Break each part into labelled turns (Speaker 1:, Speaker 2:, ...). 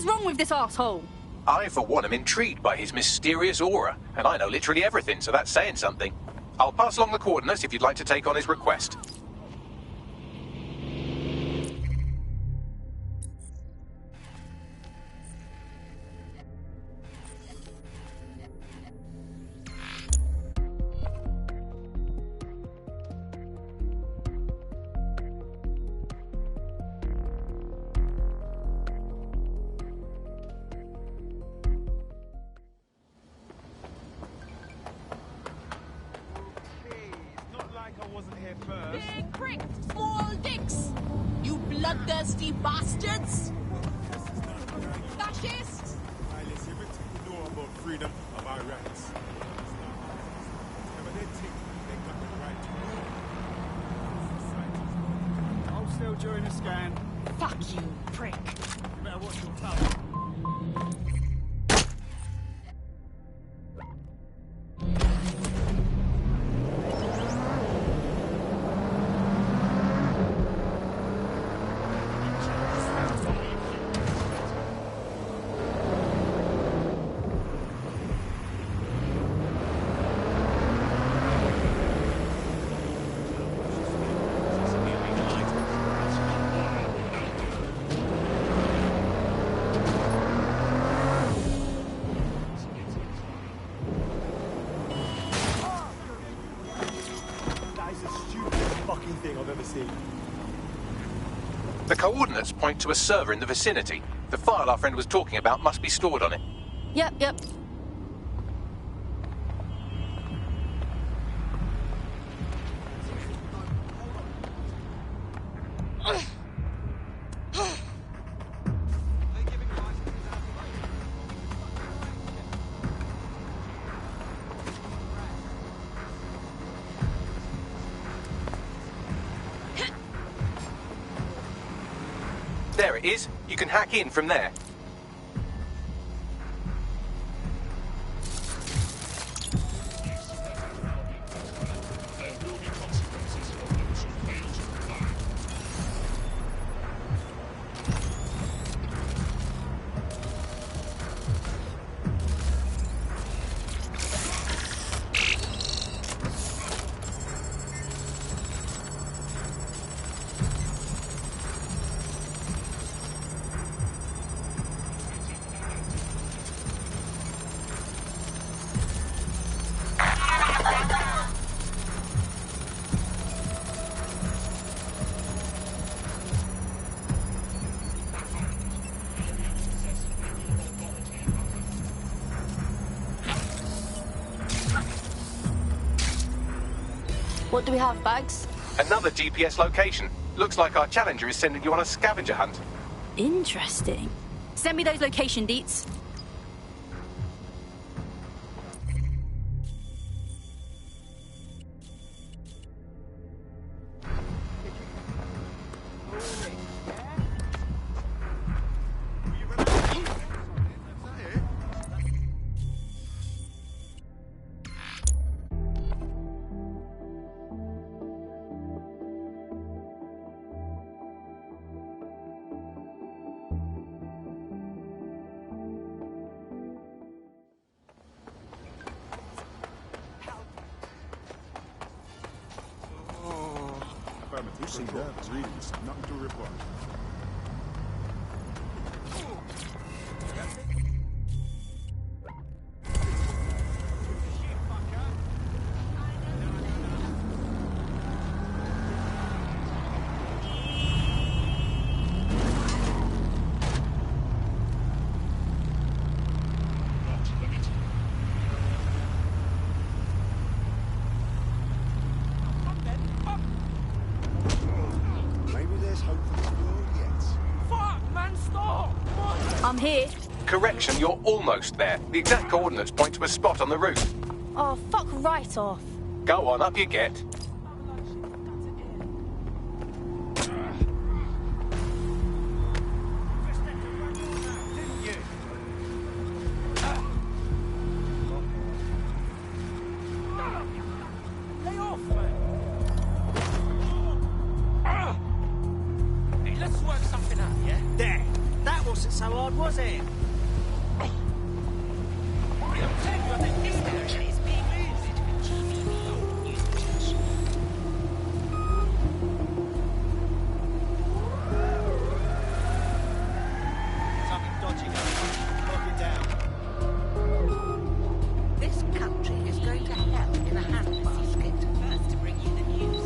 Speaker 1: is wrong with this asshole?
Speaker 2: I, for one, am intrigued by his mysterious aura, and I know literally everything, so that's saying something. I'll pass along the coordinates if you'd like to take on his request.
Speaker 3: Big prick, small dicks! You bloodthirsty bastards! Fascists!
Speaker 4: I let everything you know about freedom of our rights. Never they think they got the right to. I'll still during the scan.
Speaker 3: Fuck you, prick!
Speaker 4: You better watch your tongue.
Speaker 2: The coordinates point to a server in the vicinity. The file our friend was talking about must be stored on it.
Speaker 1: Yep.
Speaker 2: There it is. You can hack in from there.
Speaker 1: What do we have, Bags?
Speaker 2: Another GPS location. Looks like our challenger is sending you on a scavenger hunt.
Speaker 1: Interesting. Send me those location deets.
Speaker 4: You see that? Readings, nothing to report.
Speaker 1: I'm here.
Speaker 2: Correction, you're almost there. The exact coordinates point to a spot on the route.
Speaker 1: Oh, fuck right off.
Speaker 2: Go on, up you get.
Speaker 5: so hard, was it? This version is being moved. GBB news flash. Something dodgy going on. Lock it down.
Speaker 6: This country is going to hell in a handbasket.
Speaker 5: First to bring you the news.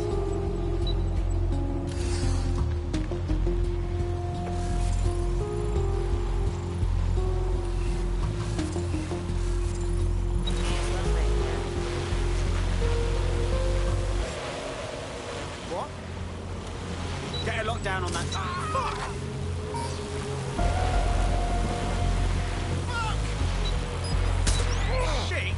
Speaker 5: What? Get a lockdown on that. Fuck! Fuck! Shit!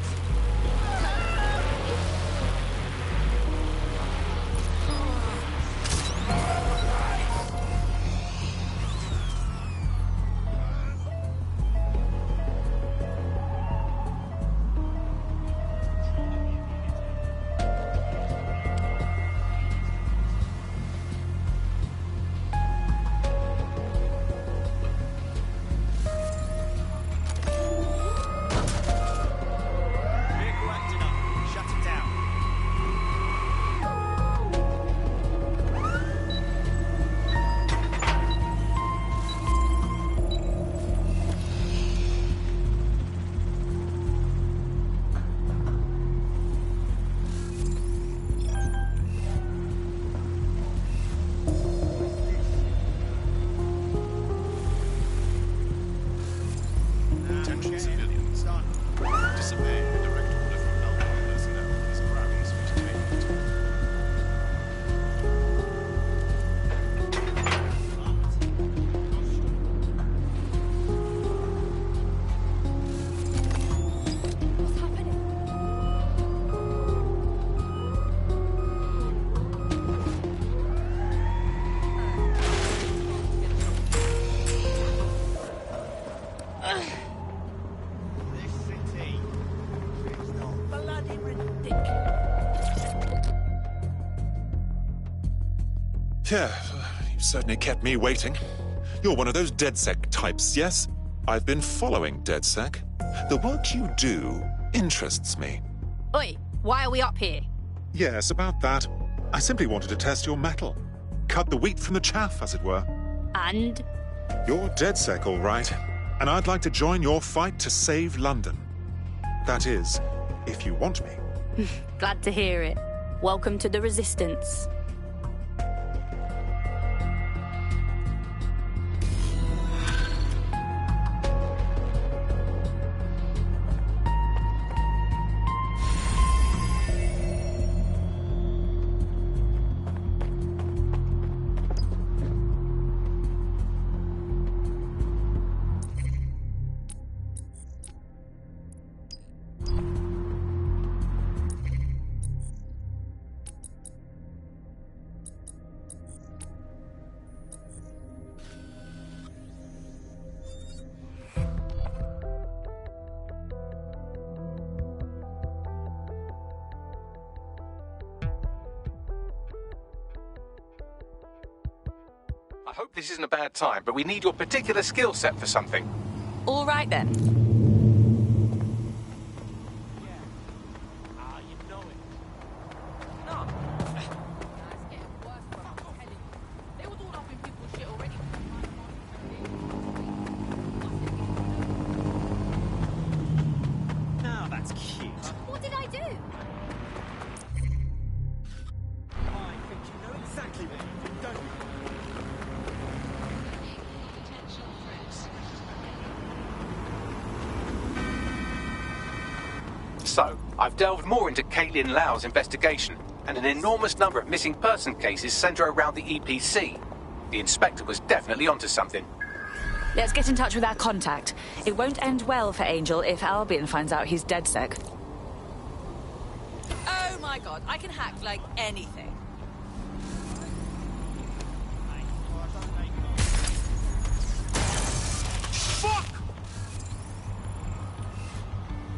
Speaker 5: Vehicle acting up. Shut it down.
Speaker 7: Attention civilians. Disobeying a direct order from Melbourne personnel is grounds for detainment.
Speaker 1: What's happening?
Speaker 5: This city is not bloody ridiculous.
Speaker 8: Yeah, you've certainly kept me waiting. You're one of those DedSec types, yes? I've been following DedSec. The work you do interests me.
Speaker 1: Oi, why are we up here?
Speaker 8: Yes, about that. I simply wanted to test your mettle. Cut the wheat from the chaff, as it were.
Speaker 1: And?
Speaker 8: You're DedSec, all right. And I'd like to join your fight to save London. That is, if you want me.
Speaker 1: Glad to hear it. Welcome to the Resistance.
Speaker 2: I hope this isn't a bad time, but we need your particular skill set for something.
Speaker 1: All right then.
Speaker 5: You know it. No.
Speaker 3: They were all up in people's shit already.
Speaker 5: Now that's cute.
Speaker 1: What did I do?
Speaker 5: I think you know exactly what you did, don't you?
Speaker 2: So, I've delved more into Caitlin Lau's investigation, and an enormous number of missing person cases centre around the EPC. The inspector was definitely onto something.
Speaker 9: Let's get in touch with our contact. It won't end well for Angel if Albion finds out he's DedSec.
Speaker 10: Oh my god, I can hack like anything.
Speaker 4: Fuck!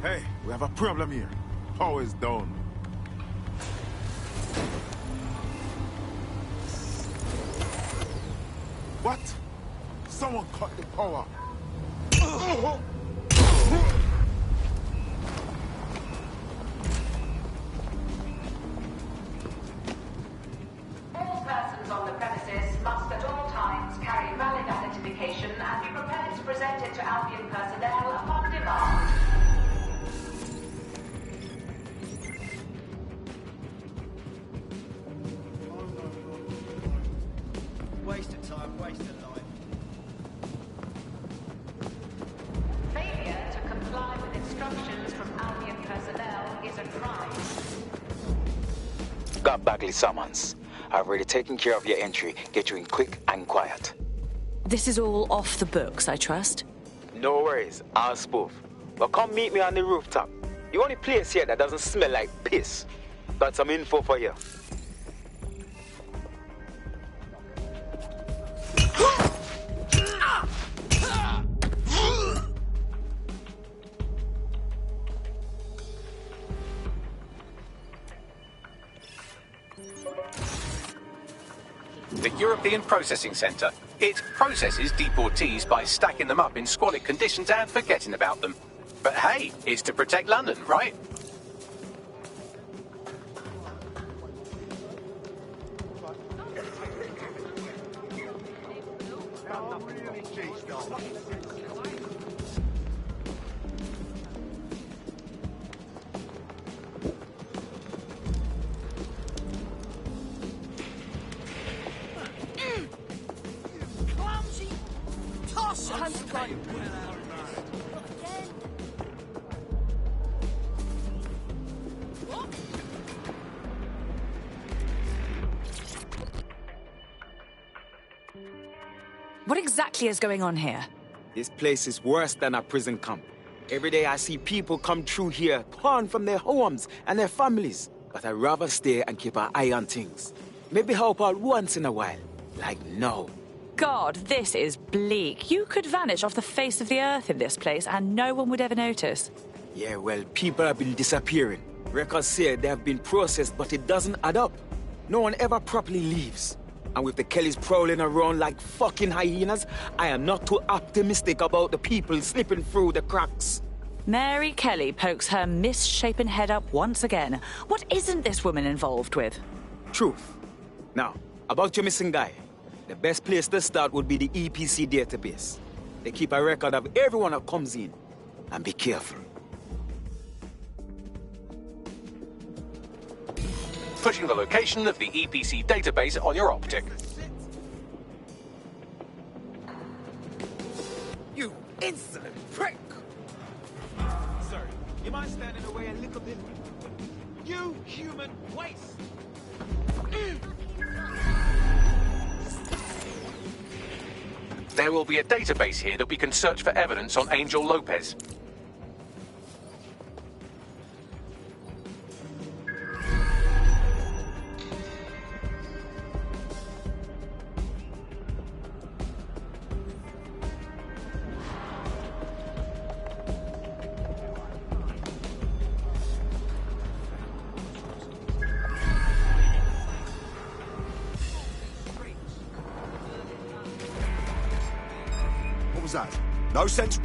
Speaker 4: Hey, we have a problem here. Power is down. What? Someone cut the power.
Speaker 11: All persons on the premises must at all times carry valid identification and be prepared to present it to Albion personnel upon demand.
Speaker 12: Waste of time, waste of life.
Speaker 11: Failure to comply with instructions from Albion personnel is a crime.
Speaker 13: Got Bagley summons. I've already taken care of your entry. Get you in quick and quiet.
Speaker 9: This is all off the books, I trust.
Speaker 13: No worries, I'll spoof. But come meet me on the rooftop. The only place here that doesn't smell like piss. Got some info for you.
Speaker 2: The European Processing Centre. It processes deportees by stacking them up in squalid conditions and forgetting about them. But hey, it's to protect London, right?
Speaker 3: Clumsy tossers.
Speaker 9: What exactly is going on here?
Speaker 14: This place is worse than a prison camp. Every day I see people come through here, torn from their homes and their families. But I'd rather stay and keep an eye on things. Maybe help out once in a while. Like now.
Speaker 9: God, this is bleak. You could vanish off the face of the earth in this place and no one would ever notice.
Speaker 14: Yeah, well, people have been disappearing. Records say they have been processed, but it doesn't add up. No one ever properly leaves. And with the Kellys prowling around like fucking hyenas, I am not too optimistic about the people slipping through the cracks.
Speaker 9: Mary Kelly pokes her misshapen head up once again. What isn't this woman involved with?
Speaker 14: Truth. Now, about your missing guy. The best place to start would be the EPC database. They keep a record of everyone that comes in. And be careful.
Speaker 2: Pushing the location of the EPC database on your optic.
Speaker 14: You insolent prick!
Speaker 12: Sir, you mind standing away a little bit? You human waste!
Speaker 2: There will be a database here that we can search for evidence on Angel Lopez.
Speaker 4: What was that? No sense.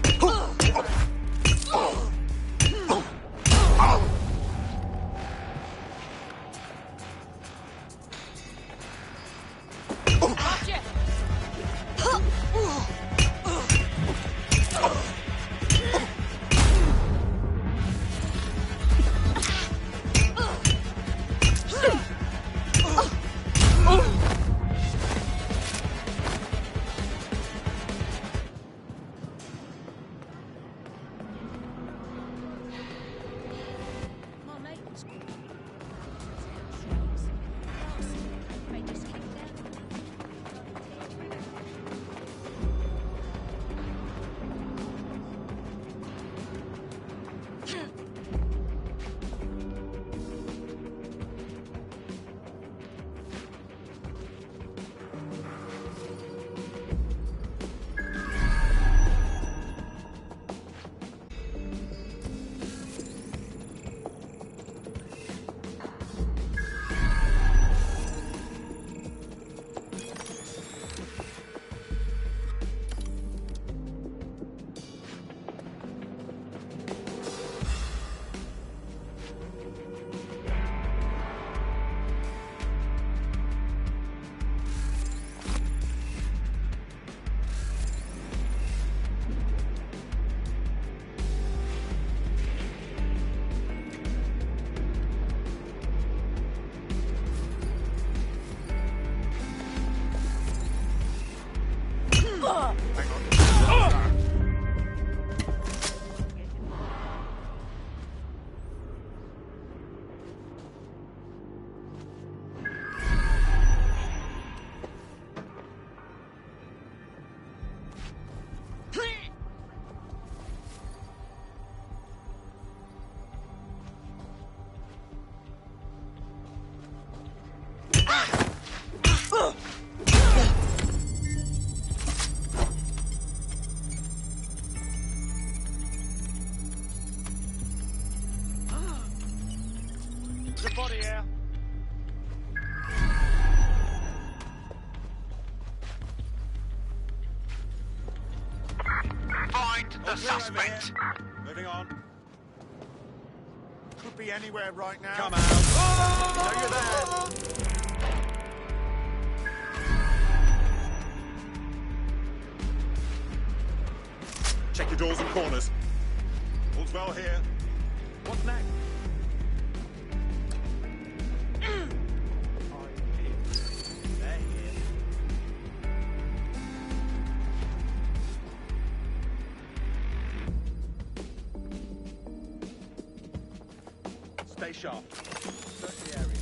Speaker 12: The body here.
Speaker 4: Find the suspect. Moving on. Could be anywhere right now. Come out. Oh! So you're there. Check your doors and corners. All's well here.
Speaker 12: What's next?
Speaker 4: Stay sharp. Search the area.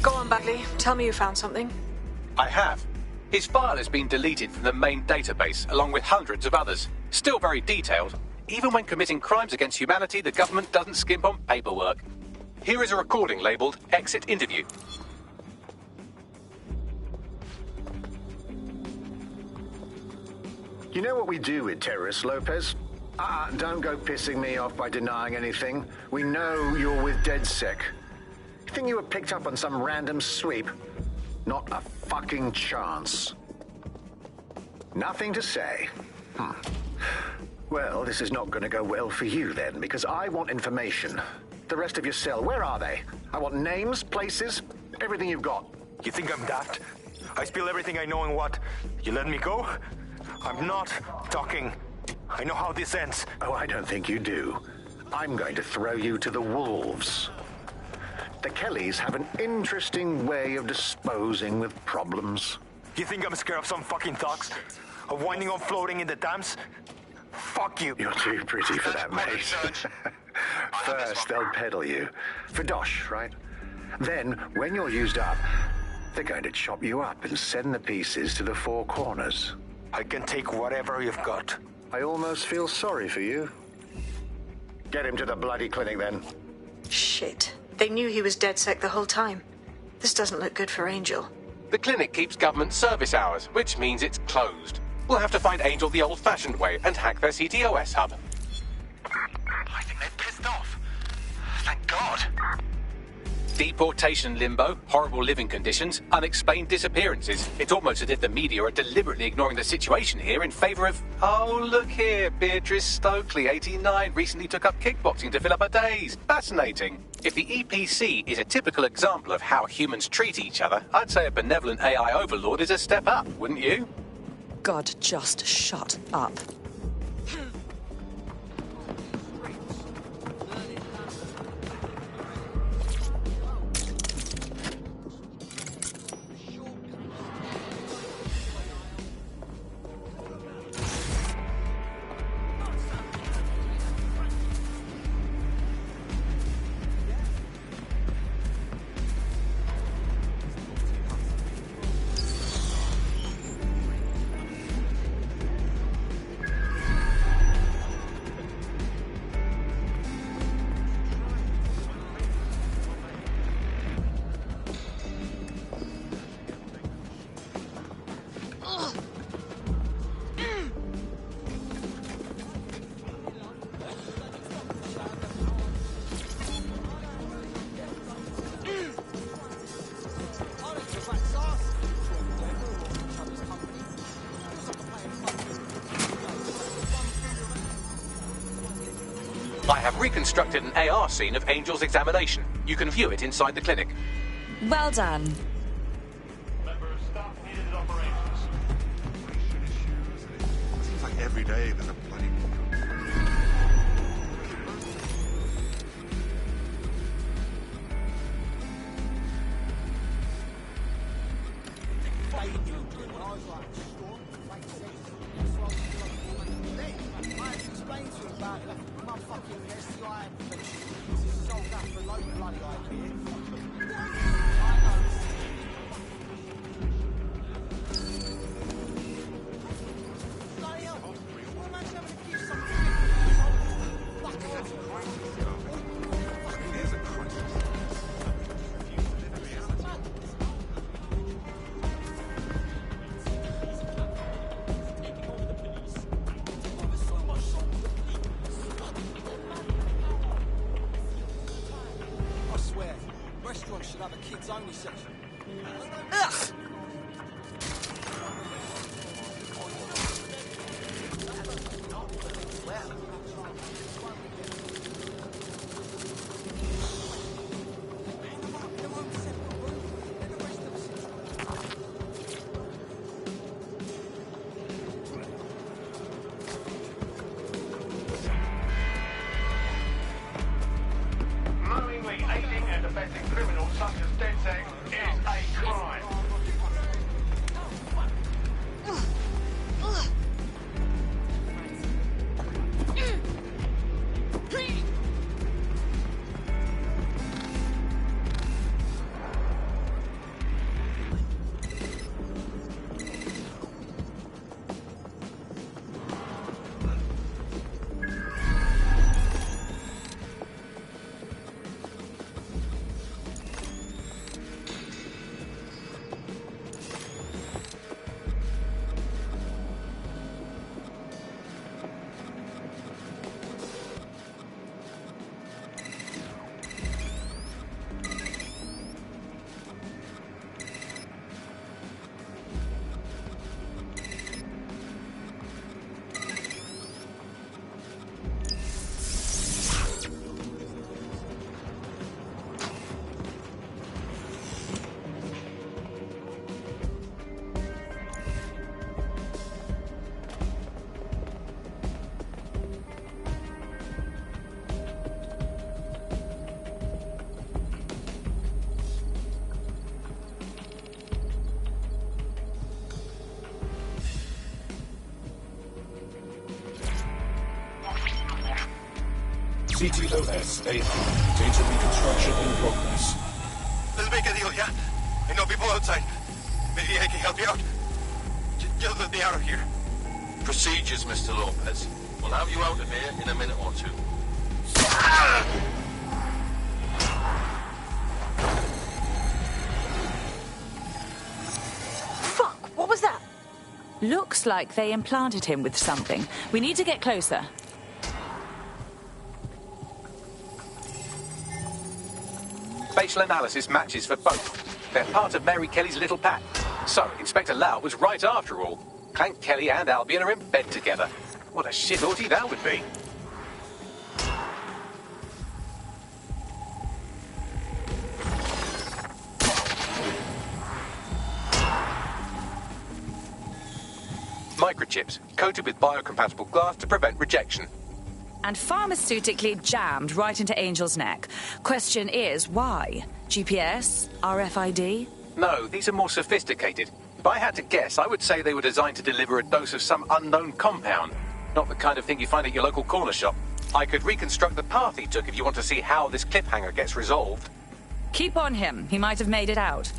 Speaker 15: Go on, Bagley. Tell me you found something.
Speaker 2: I have. His file has been deleted from the main database, along with hundreds of others. Still very detailed. Even when committing crimes against humanity, the government doesn't skimp on paperwork. Here is a recording labelled Exit Interview.
Speaker 16: You know what we do with terrorists, Lopez? Don't go pissing me off by denying anything. We know you're with DedSec. You think you were picked up on some random sweep? Not a fucking chance. Nothing to say. Well, this is not going to go well for you then, because I want information. The rest of your cell, where are they? I want names, places, everything you've got.
Speaker 17: You think I'm daft? I spill everything I know and what? You let me go? I'm not talking. I know how this ends.
Speaker 16: Oh, I don't think you do. I'm going to throw you to the wolves. The Kellys have an interesting way of disposing with problems.
Speaker 17: You think I'm scared of some fucking thugs? Of winding up floating in the dams? Fuck you.
Speaker 16: You're too pretty for that, mate. First, they'll peddle you. For dosh, right? Then, when you're used up, they're going to chop you up and send the pieces to the four corners.
Speaker 17: I can take whatever you've got.
Speaker 16: I almost feel sorry for you. Get him to the bloody clinic, then.
Speaker 15: Shit. They knew he was DedSec the whole time. This doesn't look good for Angel.
Speaker 2: The clinic keeps government service hours, which means it's closed. We'll have to find Angel the old-fashioned way and hack their CTOS hub.
Speaker 17: I think they're pissed off. Thank God.
Speaker 2: Deportation limbo, horrible living conditions, unexplained disappearances. It's almost as if the media are deliberately ignoring the situation here in favour of... Oh, look here, Beatrice Stokely, 89, recently took up kickboxing to fill up her days. Fascinating. If the EPC is a typical example of how humans treat each other, I'd say a benevolent AI overlord is a step up, wouldn't you?
Speaker 9: God, just shut up.
Speaker 2: I have reconstructed an AR scene of Angel's examination. You can view it inside the clinic.
Speaker 9: Well done.
Speaker 8: Seems like every day there's a bloody...
Speaker 12: Restaurant should have a kids only section.
Speaker 17: Knowingly aiding and abetting criminals such as DedSec is a crime.
Speaker 18: CTOS 8. Data reconstruction in progress.
Speaker 17: Let's make a deal, yeah? I know people outside. Maybe I can help you out. Just let me out of here.
Speaker 19: Procedures, Mr. Lopez. We'll have you out of here in a minute or two.
Speaker 9: Fuck! What was that? Looks like they implanted him with something. We need to get closer.
Speaker 2: Facial analysis matches for both. They're part of Mary Kelly's little pack. So, Inspector Lau was right after all. Clank Kelly and Albion are in bed together. What a shit orgy that would be. Microchips, coated with biocompatible glass to prevent rejection.
Speaker 9: And pharmaceutically jammed right into Angel's neck. Question is, why? GPS? RFID?
Speaker 2: No, these are more sophisticated. If I had to guess, I would say they were designed to deliver a dose of some unknown compound. Not the kind of thing you find at your local corner shop. I could reconstruct the path he took if you want to see how this cliffhanger gets resolved.
Speaker 9: Keep on him. He might have made it out.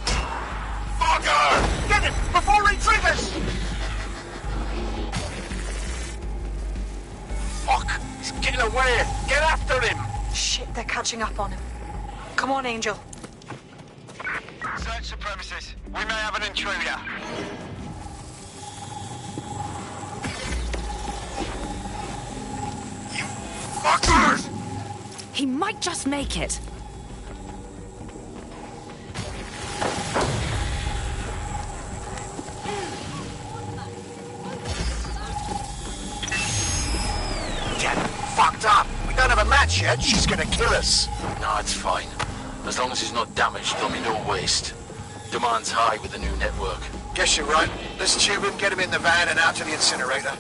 Speaker 17: Fucker! Get him before he triggers! Fuck! He's getting away! Get after him!
Speaker 15: Shit, they're catching up on him. Come on, Angel.
Speaker 17: Search the premises. We may have an intruder.
Speaker 9: You fuckers! He might just make it.
Speaker 20: Get fucked up. We don't have a match yet. She's gonna kill us.
Speaker 19: No, it's fine. As long as he's not damaged, there'll be no waste. Demand's high with the new network.
Speaker 20: Guess you're right. Let's tube him, get him in the van and out to the incinerator.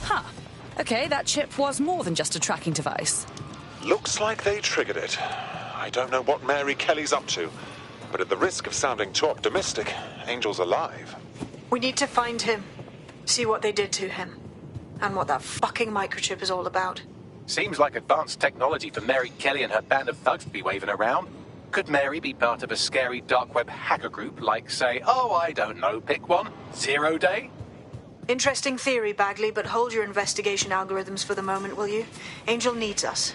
Speaker 9: Huh. Okay, that chip was more than just a tracking device.
Speaker 8: Looks like they triggered it. I don't know what Mary Kelly's up to, but at the risk of sounding too optimistic, Angel's alive.
Speaker 15: We need to find him. See what they did to him. And what that fucking microchip is all about.
Speaker 2: Seems like advanced technology for Mary Kelly and her band of thugs to be waving around. Could Mary be part of a scary dark web hacker group like, say, oh, I don't know, pick one, 0 Day?
Speaker 15: Interesting theory, Bagley, but hold your investigation algorithms for the moment, will you? Angel needs us.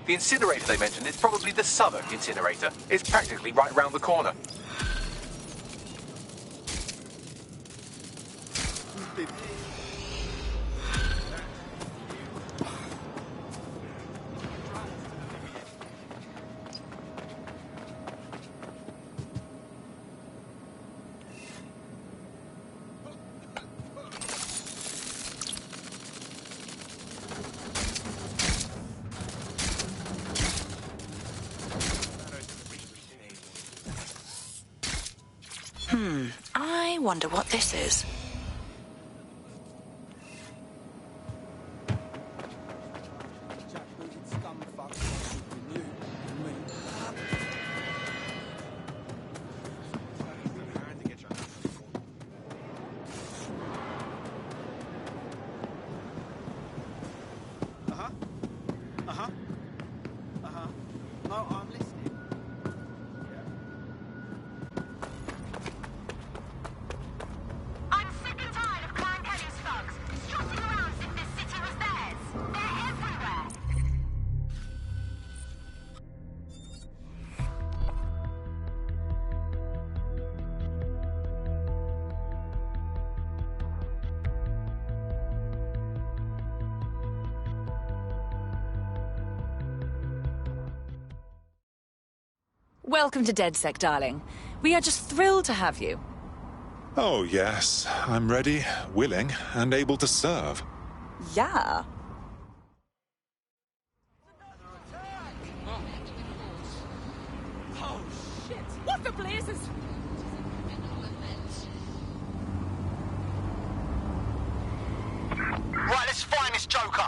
Speaker 2: The incinerator they mentioned is probably the Southern incinerator. It's practically right round the corner.
Speaker 6: I wonder what this is.
Speaker 9: Welcome to DedSec, darling. We are just thrilled to have you.
Speaker 8: Oh, yes. I'm ready, willing, and able to serve.
Speaker 9: Yeah.
Speaker 3: Oh, shit! What the blazes?
Speaker 20: Right, let's find this joker.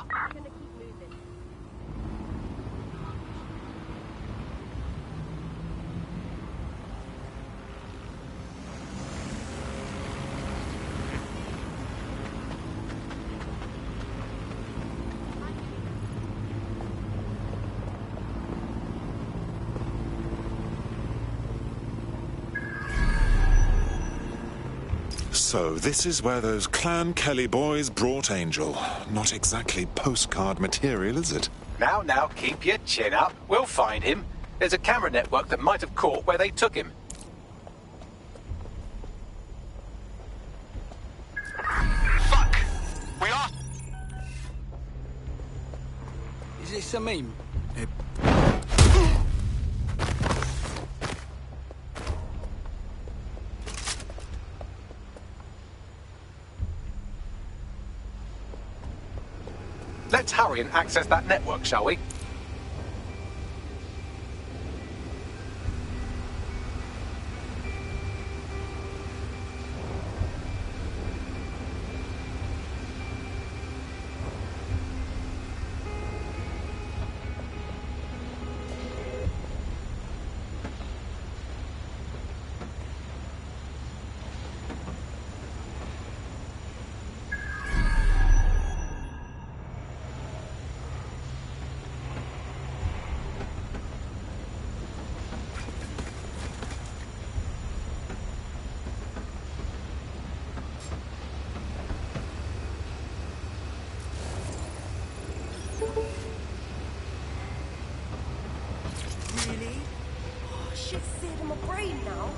Speaker 8: So this is where those Clan Kelly boys brought Angel. Not exactly postcard material, is it?
Speaker 2: Now, keep your chin up. We'll find him. There's a camera network that might have caught where they took him.
Speaker 20: Fuck! We are...
Speaker 12: Is this a meme?
Speaker 2: Let's hurry and access that network, shall we?
Speaker 21: really? Oh, shit's seared in my brain now.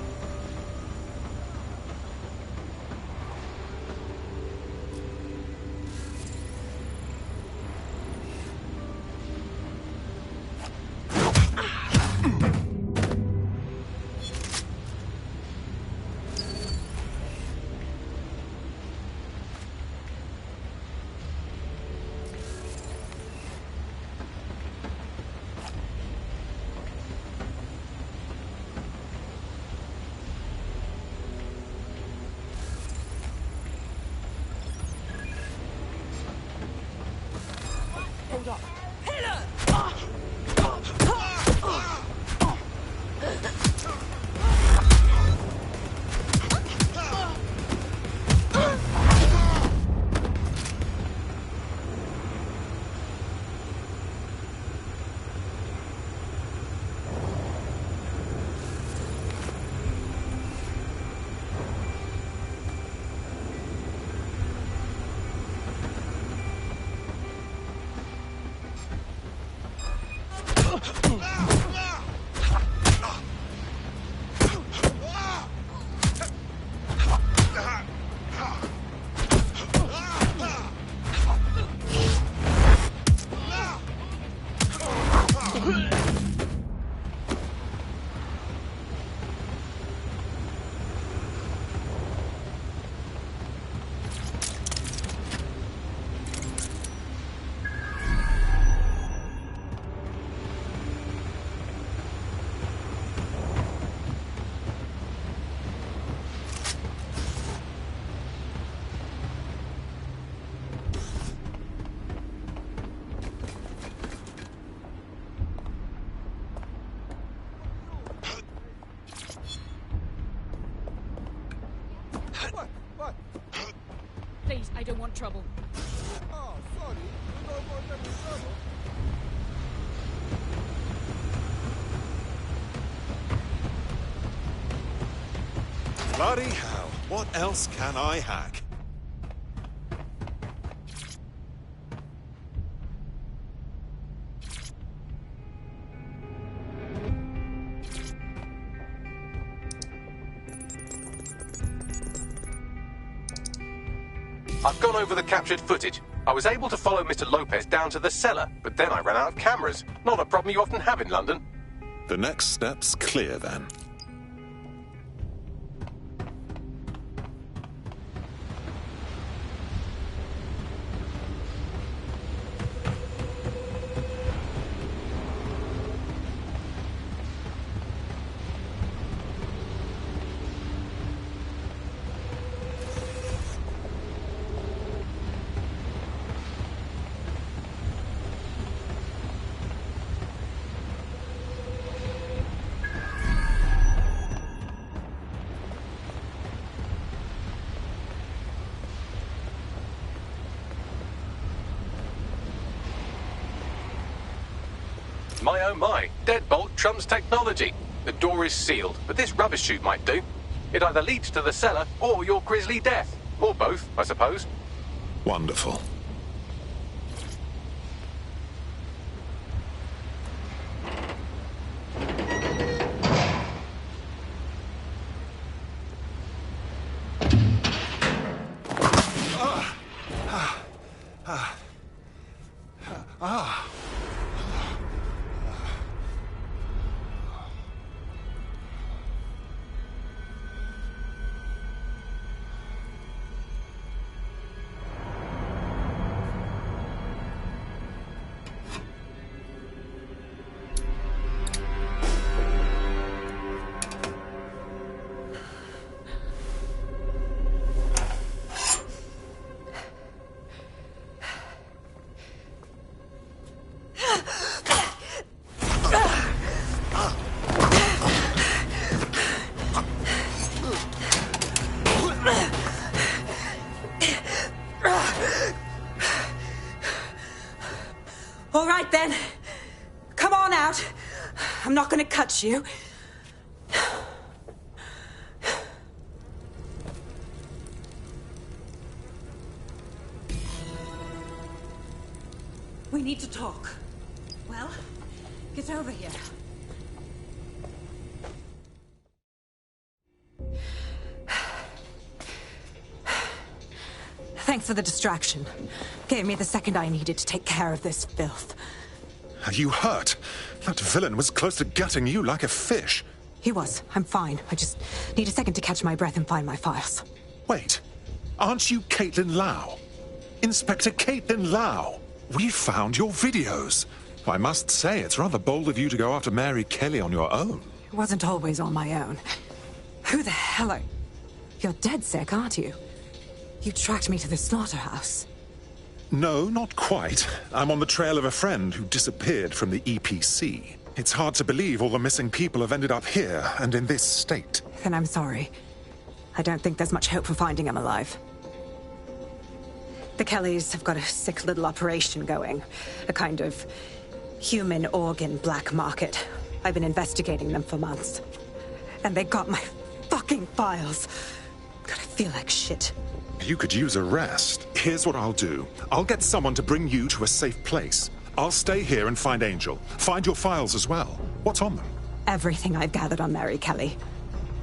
Speaker 21: Hold up.
Speaker 1: Please, I don't want trouble.
Speaker 4: Oh, sorry. You don't want any trouble.
Speaker 8: Bloody hell, what else can I hack?
Speaker 2: I've gone over the captured footage. I was able to follow Mr. Lopez down to the cellar, but then I ran out of cameras. Not a problem you often have in London.
Speaker 8: The next step's clear then.
Speaker 2: My oh my, deadbolt trumps technology. The door is sealed, but this rubbish chute might do. It either leads to the cellar or your grisly death. Or both, I suppose.
Speaker 8: Wonderful.
Speaker 9: All right, then. Come on out. I'm not going to cut you. We need to talk.
Speaker 1: Well, get over here.
Speaker 7: Thanks for the distraction. Gave me the second I needed to take care of this filth.
Speaker 8: Are you hurt? That villain was close to gutting you like a fish.
Speaker 7: He was. I'm fine. I just need a second to catch my breath and find my files.
Speaker 8: Wait. Aren't you Caitlin Lau? Inspector Caitlin Lau. We found your videos. I must say, it's rather bold of you to go after Mary Kelly on your own.
Speaker 7: It wasn't always on my own. Who the hell are... You're DedSec, aren't you? You tracked me to the slaughterhouse.
Speaker 8: No, not quite. I'm on the trail of a friend who disappeared from the EPC. It's hard to believe all the missing people have ended up here and in this state.
Speaker 7: Then I'm sorry. I don't think there's much hope for finding him alive. The Kellys have got a sick little operation going. A kind of human organ black market. I've been investigating them for months. And they got my fucking files. God, I feel like shit.
Speaker 8: You could use a rest. Here's what I'll do. I'll get someone to bring you to a safe place. I'll stay here and find Angel. Find your files as well. What's on them?
Speaker 7: Everything I've gathered on Mary Kelly.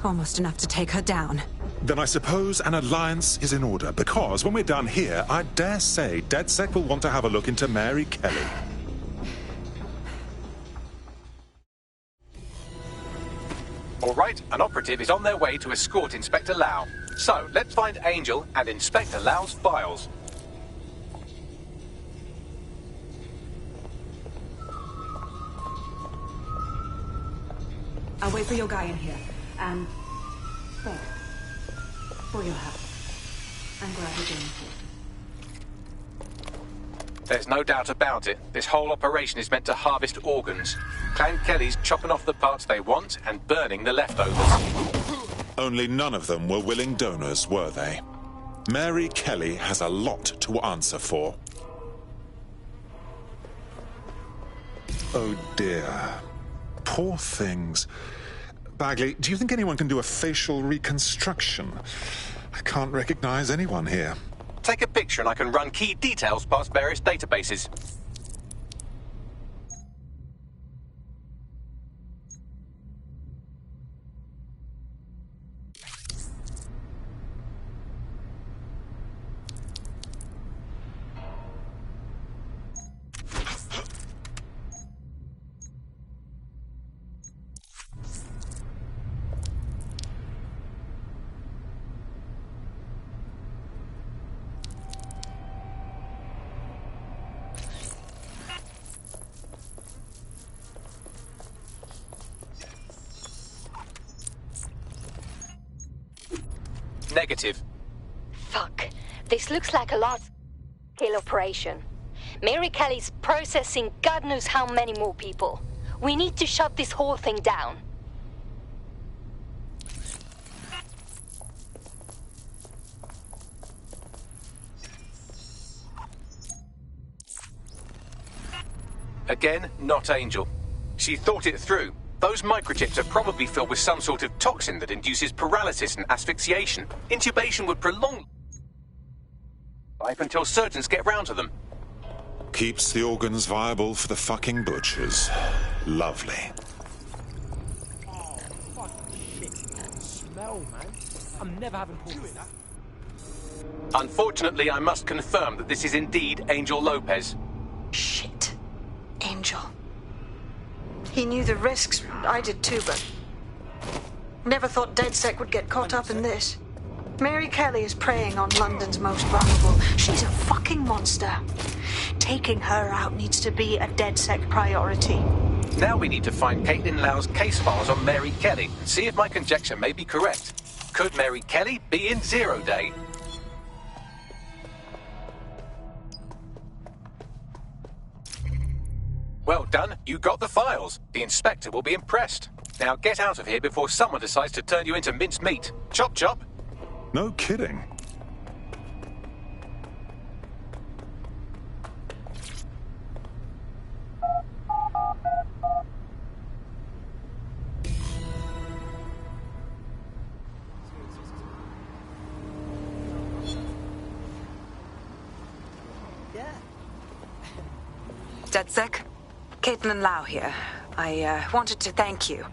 Speaker 7: Almost enough to take her down.
Speaker 8: Then I suppose an alliance is in order, because when we're done here, I dare say DedSec will want to have a look into Mary Kelly.
Speaker 2: All right, an operative is on their way to escort Inspector Lau. So, let's find Angel and Inspector Lau's files.
Speaker 7: I'll wait for your guy in here. And... thanks. For your help. I'm glad you're doing it.
Speaker 2: There's no doubt about it. This whole operation is meant to harvest organs. Clan Kelly's chopping off the parts they want and burning the leftovers.
Speaker 8: Only none of them were willing donors, were they? Mary Kelly has a lot to answer for. Oh dear. Poor things. Bagley, do you think anyone can do a facial reconstruction? I can't recognize anyone here.
Speaker 2: Take a picture and I can run key details past various databases. Negative.
Speaker 22: Fuck. This looks like a large-scale operation. Mary Kelly's processing God knows how many more people. We need to shut this whole thing down.
Speaker 2: Again, not Angel. She thought it through. Those microchips are probably filled with some sort of toxin that induces paralysis and asphyxiation. Intubation would prolong life until surgeons get round to them.
Speaker 8: Keeps the organs viable for the fucking butchers. Lovely.
Speaker 12: Oh, fucking shit. Smell, man. I'm never having Paul do that.
Speaker 2: Unfortunately, I must confirm that this is indeed Angel Lopez.
Speaker 15: Shit. Angel. He knew the risks. I did too, but... never thought DedSec would get caught up in this. Mary Kelly is preying on London's most vulnerable. She's a fucking monster. Taking her out needs to be a DedSec priority.
Speaker 2: Now we need to find Caitlin Lau's case files on Mary Kelly and see if my conjecture may be correct. Could Mary Kelly be in Zero Day? Well done, you got the files. The inspector will be impressed. Now get out of here before someone decides to turn you into minced meat. Chop chop.
Speaker 8: No kidding.
Speaker 7: DedSec? Caitlin Lau here. I wanted to thank you.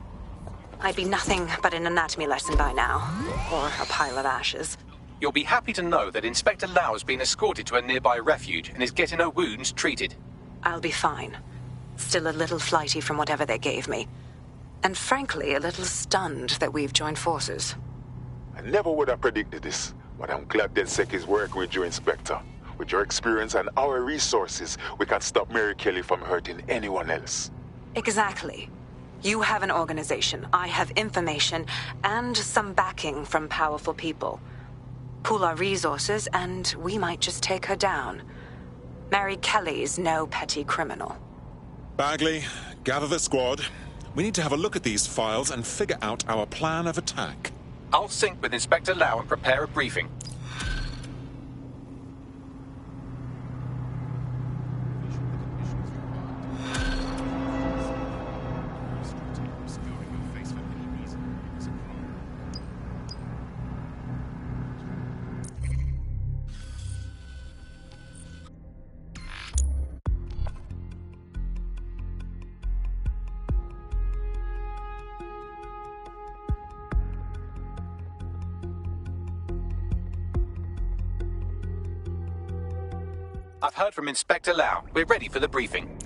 Speaker 7: I'd be nothing but an anatomy lesson by now. Or a pile of ashes.
Speaker 2: You'll be happy to know that Inspector Lau has been escorted to a nearby refuge and is getting her wounds treated.
Speaker 7: I'll be fine. Still a little flighty from whatever they gave me. And frankly, a little stunned that we've joined forces.
Speaker 5: I never would have predicted this, but I'm glad DedSec is working with you, Inspector. With your experience and our resources, we can stop Mary Kelly from hurting anyone else.
Speaker 7: Exactly. You have an organization, I have information, and some backing from powerful people. Pool our resources, and we might just take her down. Mary Kelly's no petty criminal.
Speaker 8: Bagley, gather the squad. We need to have a look at these files and figure out our plan of attack.
Speaker 2: I'll sync with Inspector Lau and prepare a briefing. I've heard from Inspector Lau. We're ready for the briefing.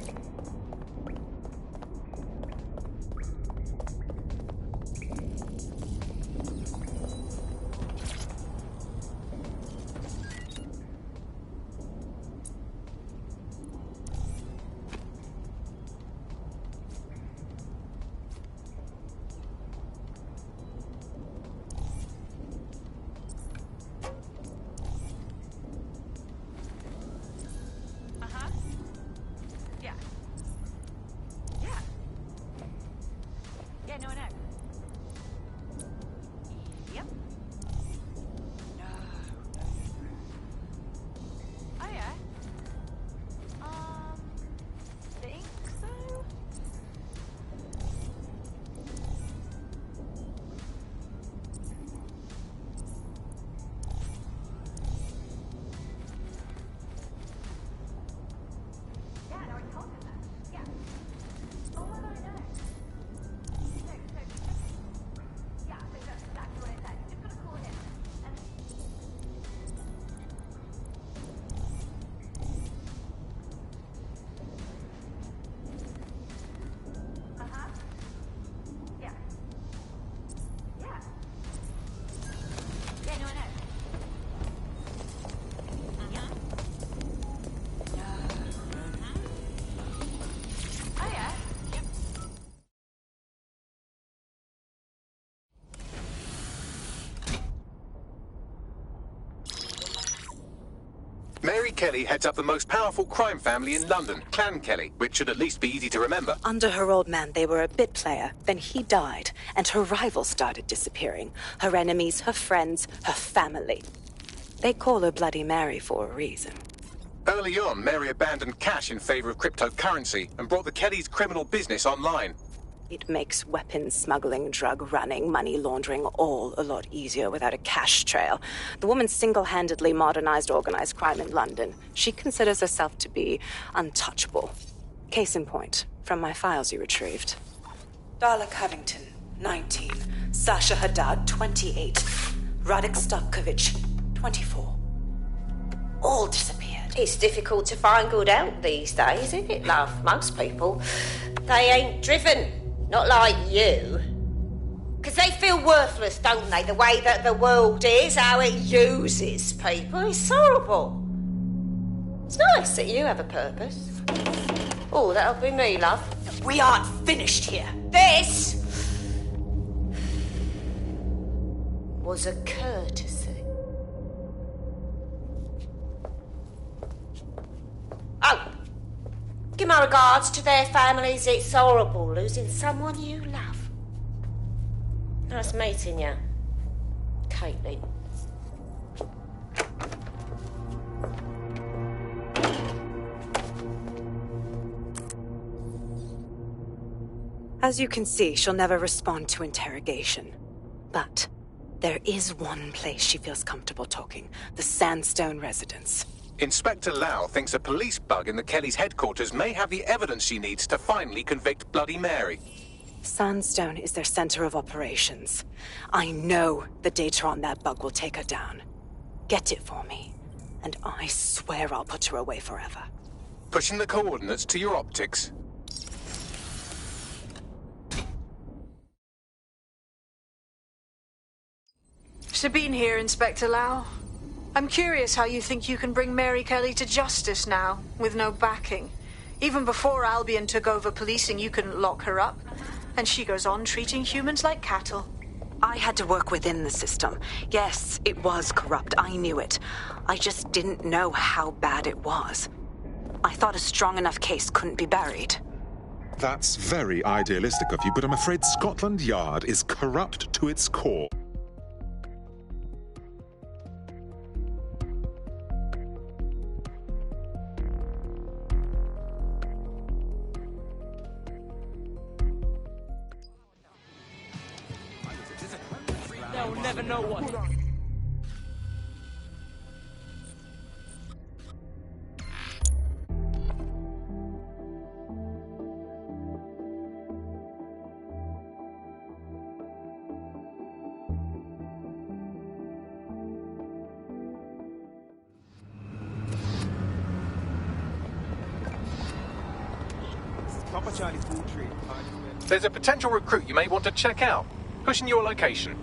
Speaker 2: Mary Kelly heads up the most powerful crime family in London, Clan Kelly, which should at least be easy to remember.
Speaker 7: Under her old man, they were a bit player. Then he died, and her rivals started disappearing. Her enemies, her friends, her family. They call her Bloody Mary for a reason.
Speaker 2: Early on, Mary abandoned cash in favor of cryptocurrency and brought the Kellys' criminal business online.
Speaker 7: It makes weapons smuggling, drug running, money laundering all a lot easier without a cash trail. The woman single-handedly modernized organized crime in London. She considers herself to be untouchable. Case in point, from my files you retrieved. Darla Covington, 19. Sasha Haddad, 28. Radek Stavkovich, 24. All disappeared.
Speaker 6: It's difficult to find good help these days, isn't it, love? Most people, they ain't driven. Not like you. Because they feel worthless, don't they? The way that the world is, how it uses people. It's horrible. It's nice that you have a purpose. Oh, that'll be me, love.
Speaker 7: We aren't finished here.
Speaker 6: This was a courtesy. Oh, give my regards to their families. It's horrible losing someone you love. Nice meeting you, Caitlin.
Speaker 7: As you can see, she'll never respond to interrogation. But there is one place she feels comfortable talking. The Sandstone residence.
Speaker 2: Inspector Lau thinks a police bug in the Kellys' headquarters may have the evidence she needs to finally convict Bloody Mary.
Speaker 7: Sandstone is their center of operations. I know the data on that bug will take her down. Get it for me, and I swear I'll put her away forever.
Speaker 2: Pushing the coordinates to your optics.
Speaker 15: Sabine here, Inspector Lau. I'm curious how you think you can bring Mary Kelly to justice now, with no backing. Even before Albion took over policing, you couldn't lock her up. And she goes on treating humans like cattle.
Speaker 7: I had to work within the system. Yes, it was corrupt. I knew it. I just didn't know how bad it was. I thought a strong enough case couldn't be buried.
Speaker 8: That's very idealistic of you, but I'm afraid Scotland Yard is corrupt to its core.
Speaker 12: They'll never know what. Papa Charlie's full tree.
Speaker 2: There's a potential recruit you may want to check out. Pushing your location.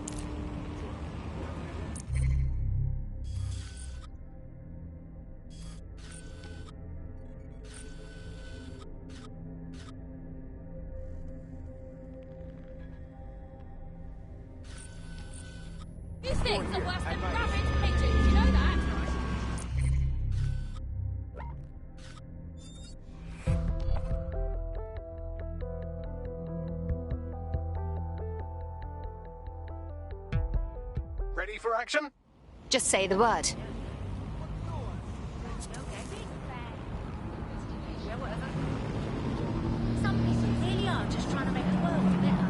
Speaker 21: These things are worse than rabbit pigeons, you know that?
Speaker 2: Ready for action?
Speaker 22: Just say the word.
Speaker 21: Some people really are just trying to make the world better.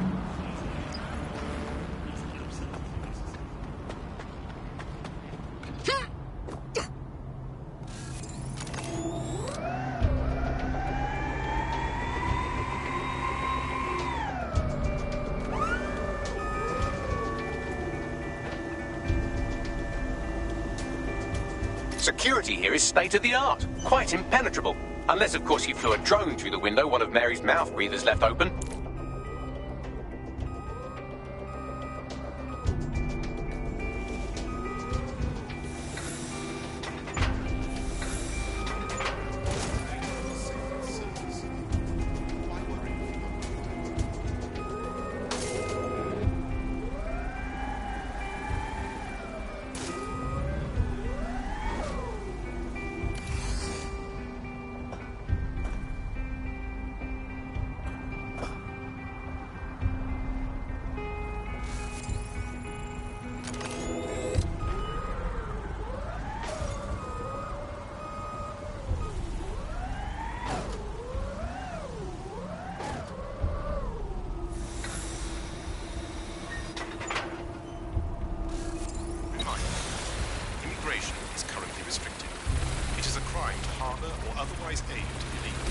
Speaker 2: Security here is state-of-the-art, quite impenetrable. Unless, of course, you flew a drone through the window one of Mary's mouth breathers left open.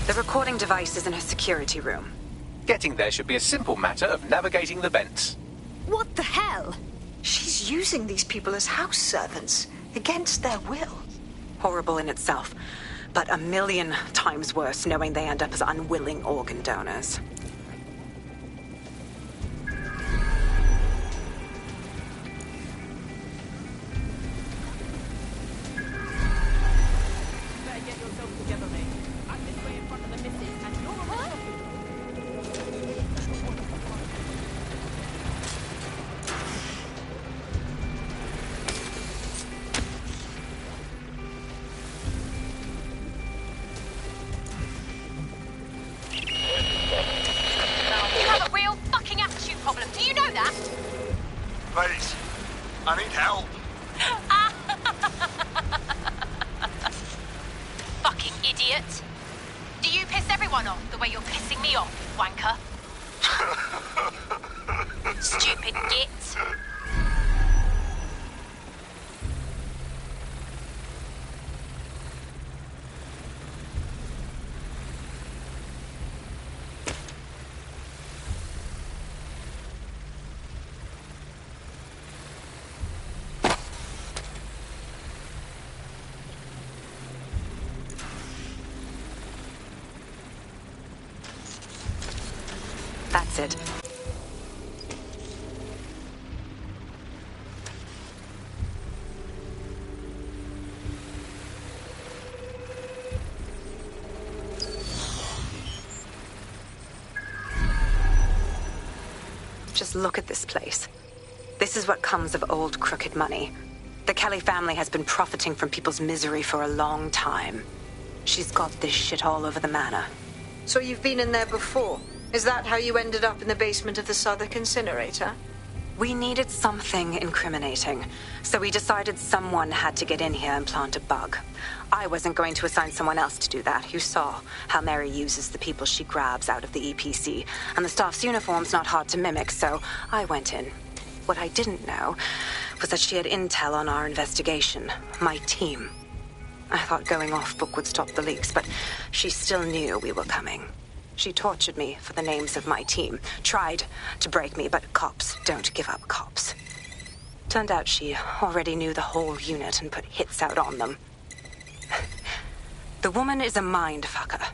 Speaker 7: The recording device is in her security room.
Speaker 2: Getting there should be a simple matter of navigating the vents.
Speaker 15: What the hell? She's using these people as house servants, against their will.
Speaker 7: Horrible in itself, but a million times worse knowing they end up as unwilling organ donors.
Speaker 21: Better get yourself together, mate. I'm this way in front of the missus, and you're around.
Speaker 22: You have a real fucking attitude problem. Do you know that?
Speaker 20: Please, I need help.
Speaker 22: Fucking idiot. Do you piss everyone off the way you're pissing me off, wanker? Stupid git.
Speaker 7: That's it. Just look at this place. This is what comes of old crooked money. The Kelly family has been profiting from people's misery for a long time. She's got this shit all over the manor.
Speaker 15: So you've been in there before? Is that how you ended up in the basement of the Southwark incinerator?
Speaker 7: We needed something incriminating, so we decided someone had to get in here and plant a bug. I wasn't going to assign someone else to do that. You saw how Mary uses the people she grabs out of the EPC, and the staff's uniform's not hard to mimic, so I went in. What I didn't know was that she had intel on our investigation, my team. I thought going off book would stop the leaks, but she still knew we were coming. She tortured me for the names of my team, tried to break me, but cops don't give up cops. Turned out she already knew the whole unit and put hits out on them. The woman is a mind fucker.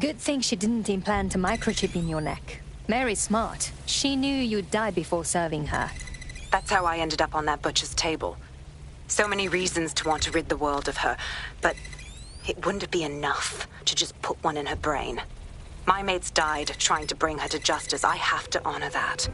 Speaker 22: Good thing she didn't implant a microchip in your neck. Mary's smart. She knew you'd die before serving her.
Speaker 7: That's how I ended up on that butcher's table. So many reasons to want to rid the world of her, but it wouldn't be enough to just put one in her brain. My mates died trying to bring her to justice. I have to honor that.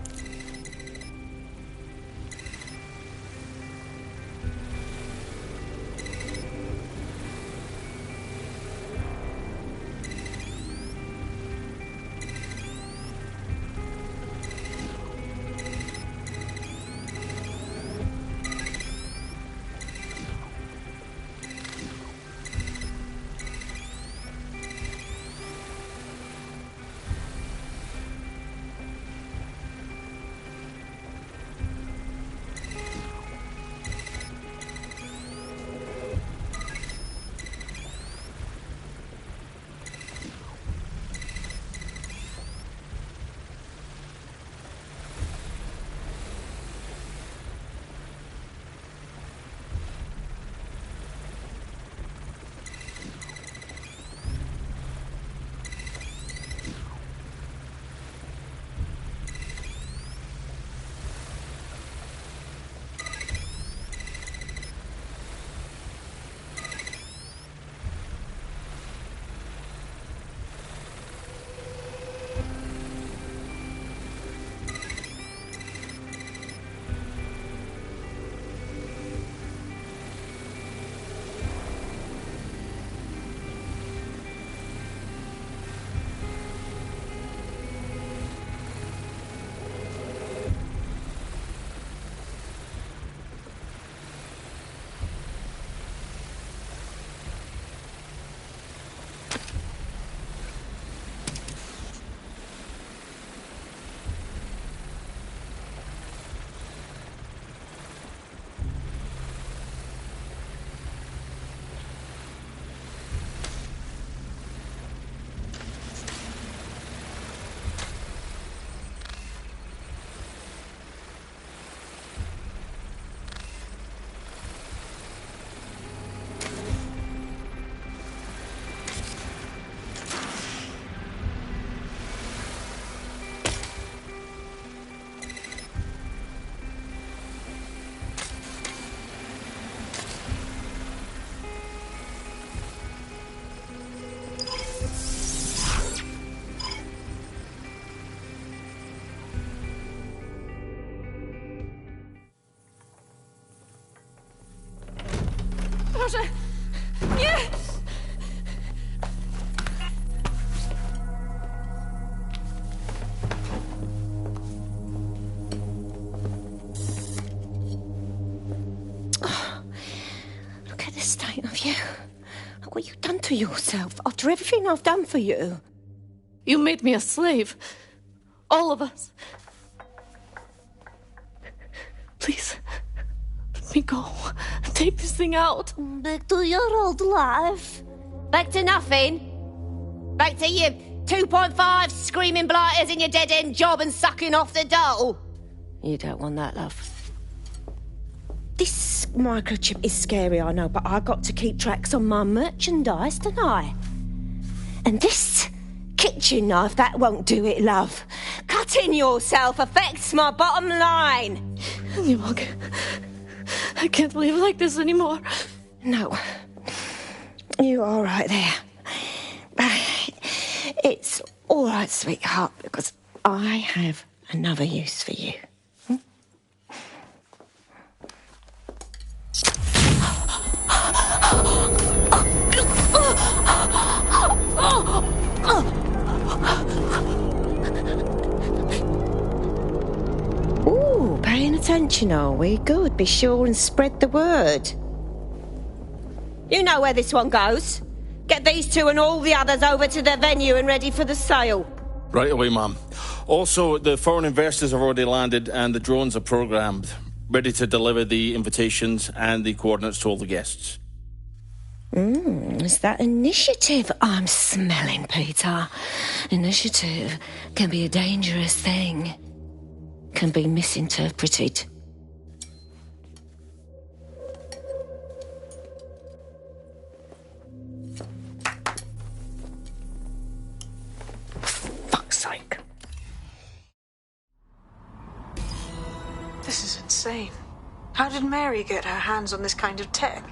Speaker 21: Proszę! Nie!
Speaker 10: Look at the state of you. Look what you've done to yourself after everything I've done for you.
Speaker 21: You made me a slave. All of us. Please, let me go. Take this thing out.
Speaker 10: Back to your old life.
Speaker 6: Back to nothing. Back to you 2.5 screaming blighters in your dead-end job and sucking off the dole.
Speaker 10: You don't want that, love. This microchip is scary, I know, but I got to keep tracks on my merchandise, don't I? And this kitchen knife, that won't do it, love. Cutting yourself affects my bottom line.
Speaker 11: Look, I can't live like this anymore.
Speaker 10: No. You're all right there. It's all right, sweetheart, because I have another use for you. Ooh, paying attention, are we? Good. Be sure and spread the word. You know where this one goes. Get these two and all the others over to the venue and ready for the sale.
Speaker 19: Right away, ma'am. Also, the foreign investors have already landed and the drones are programmed, ready to deliver the invitations and the coordinates to all the guests.
Speaker 10: Is that initiative I'm smelling, Peter? Initiative can be a dangerous thing. Can be misinterpreted. Fuck's sake.
Speaker 15: This is insane. How did Mary get her hands on this kind of tech?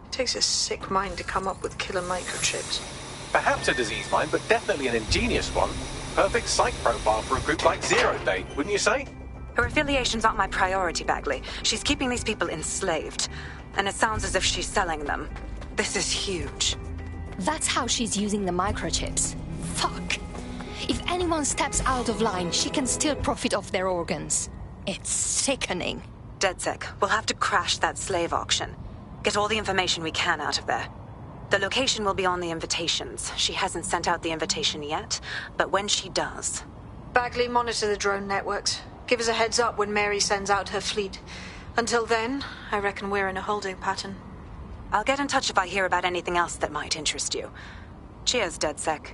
Speaker 15: It takes a sick mind to come up with killer microchips.
Speaker 2: Perhaps a disease mind, but definitely an ingenious one. Perfect psych profile for a group like Zero Day, wouldn't you say?
Speaker 7: Her affiliations aren't my priority, Bagley. She's keeping these people enslaved. And it sounds as if she's selling them. This is huge.
Speaker 22: That's how she's using the microchips. Fuck. If anyone steps out of line, she can still profit off their organs. It's sickening.
Speaker 7: DedSec, we'll have to crash that slave auction. Get all the information we can out of there. The location will be on the invitations. She hasn't sent out the invitation yet, but when she does...
Speaker 15: Bagley, monitor the drone networks. Give us a heads up when Mary sends out her fleet. Until then, I reckon we're in a holding pattern.
Speaker 7: I'll get in touch if I hear about anything else that might interest you. Cheers, DedSec.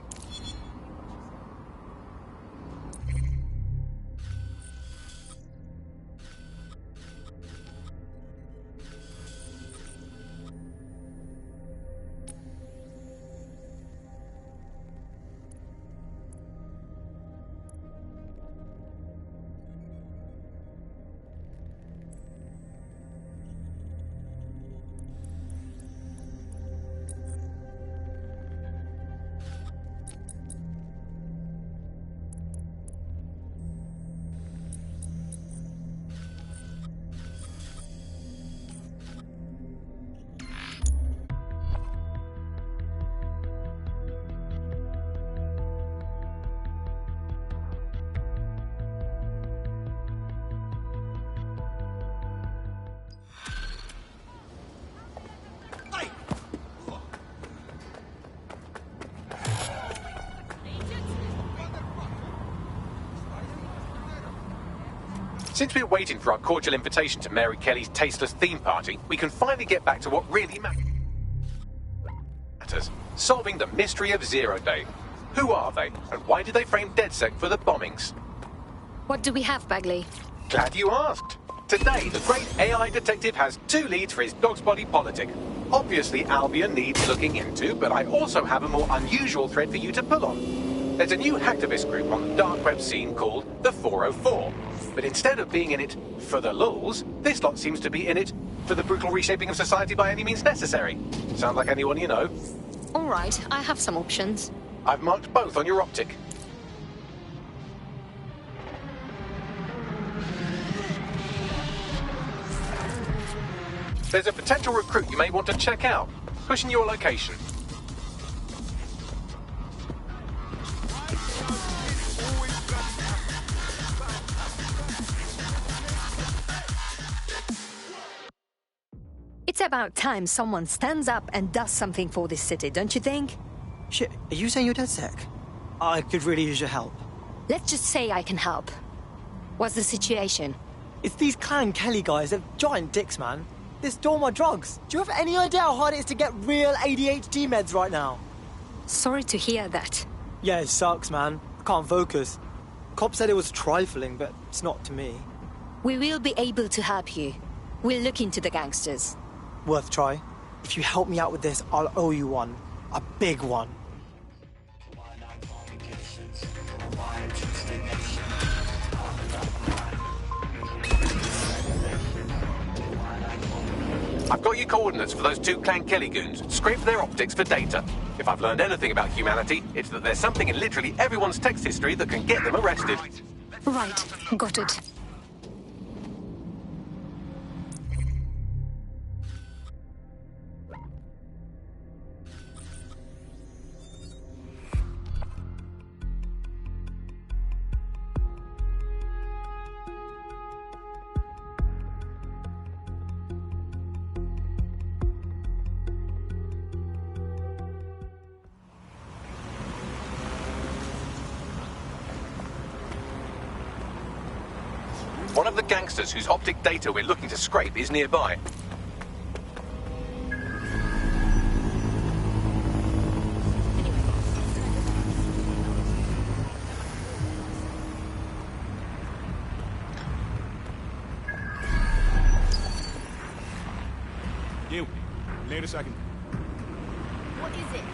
Speaker 2: Since we're waiting for our cordial invitation to Mary Kelly's tasteless theme party, we can finally get back to what really matters. Solving the mystery of Zero Day. Who are they, and why did they frame DedSec for the bombings?
Speaker 22: What do we have, Bagley?
Speaker 2: Glad you asked. Today, the great AI detective has 2 leads for his dog's body politic. Obviously, Albion needs looking into, but I also have a more unusual thread for you to pull on. There's a new hacktivist group on the dark web scene called the 404. But instead of being in it for the lulz, this lot seems to be in it for the brutal reshaping of society by any means necessary. Sound like anyone you know?
Speaker 22: All right, I have some options.
Speaker 2: I've marked both on your optic. There's a potential recruit you may want to check out. Pushing your location.
Speaker 22: It's about time someone stands up and does something for this city, don't you think?
Speaker 13: Shit, are you saying you're DedSec? I could really use your help.
Speaker 22: Let's just say I can help. What's the situation?
Speaker 13: It's these Clan Kelly guys, they're giant dicks, man. They stole my drugs. Do you have any idea how hard it is to get real ADHD meds right now?
Speaker 22: Sorry to hear that.
Speaker 13: Yeah, it sucks, man. I can't focus. Cops said it was trifling, but it's not to me.
Speaker 22: We will be able to help you. We'll look into the gangsters.
Speaker 13: Worth a try. If you help me out with this, I'll owe you one. A big one.
Speaker 2: I've got your coordinates for those 2 Clan Kelly goons. Scrape their optics for data. If I've learned anything about humanity, it's that there's something in literally everyone's text history that can get them arrested.
Speaker 22: Right, got it.
Speaker 2: One of the gangsters whose optic data we're looking to scrape is nearby.
Speaker 4: You, wait a second.
Speaker 21: What is it?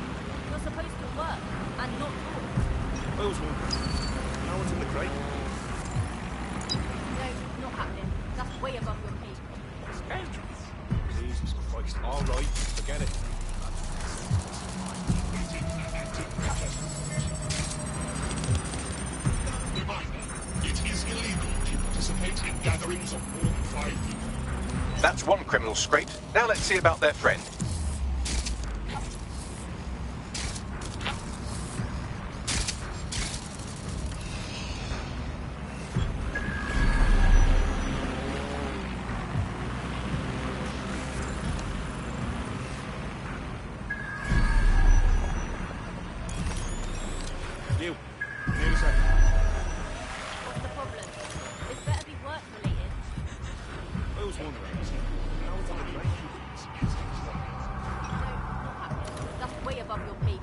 Speaker 21: You're supposed to work and not talk.
Speaker 4: I was wondering. No one's in the crate.
Speaker 21: No, not happening. That's way above your pay grade.
Speaker 4: Snatchers. Jesus Christ. All right, forget it.
Speaker 18: Reminder, it is illegal to participate in gatherings of more than 5 people.
Speaker 2: That's one criminal scraped. Now let's see about their friend.
Speaker 4: You, wait a second.
Speaker 21: What's the problem? This better be work related.
Speaker 4: I was wondering. No one's in the crate.
Speaker 21: No, not happening. That's way above your pay grade.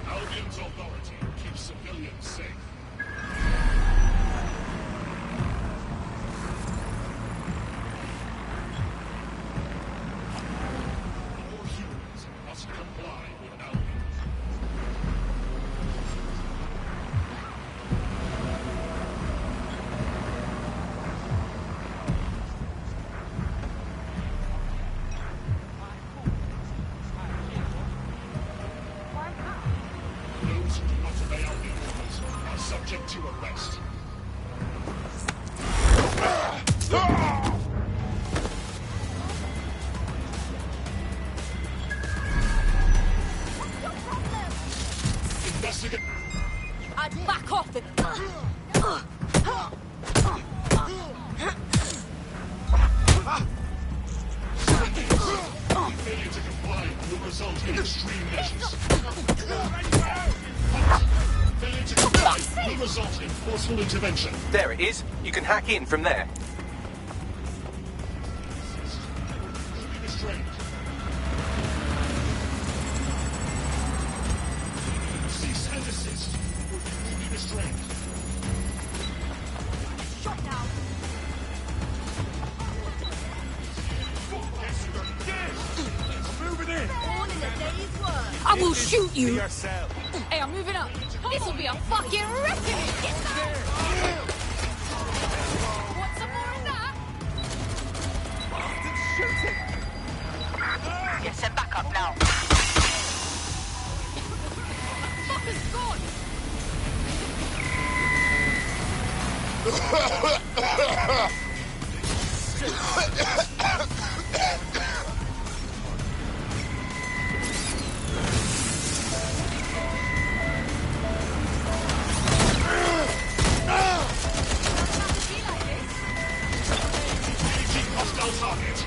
Speaker 18: Albion's authority keeps civilians safe. All humans must comply with Albion. Those who do not obey Albion orders are subject to arrest. Investigate.
Speaker 21: I'd back off the...
Speaker 18: Failure to comply will result in extreme measures. Failure to comply will result in forceful intervention.
Speaker 2: There it is. You can hack in from there.
Speaker 18: Be restrained. Cease and desist. Be restrained.
Speaker 21: Shot now.
Speaker 4: Moving in.
Speaker 21: All in a day's work.
Speaker 9: I will shoot you!
Speaker 4: Yourself.
Speaker 21: Hey, I'm moving up. This will be a fucking reckoning. Get down. Want some more of that?
Speaker 22: Yeah, send back up now.
Speaker 21: Fucker's gone.
Speaker 18: Engaging hostile target.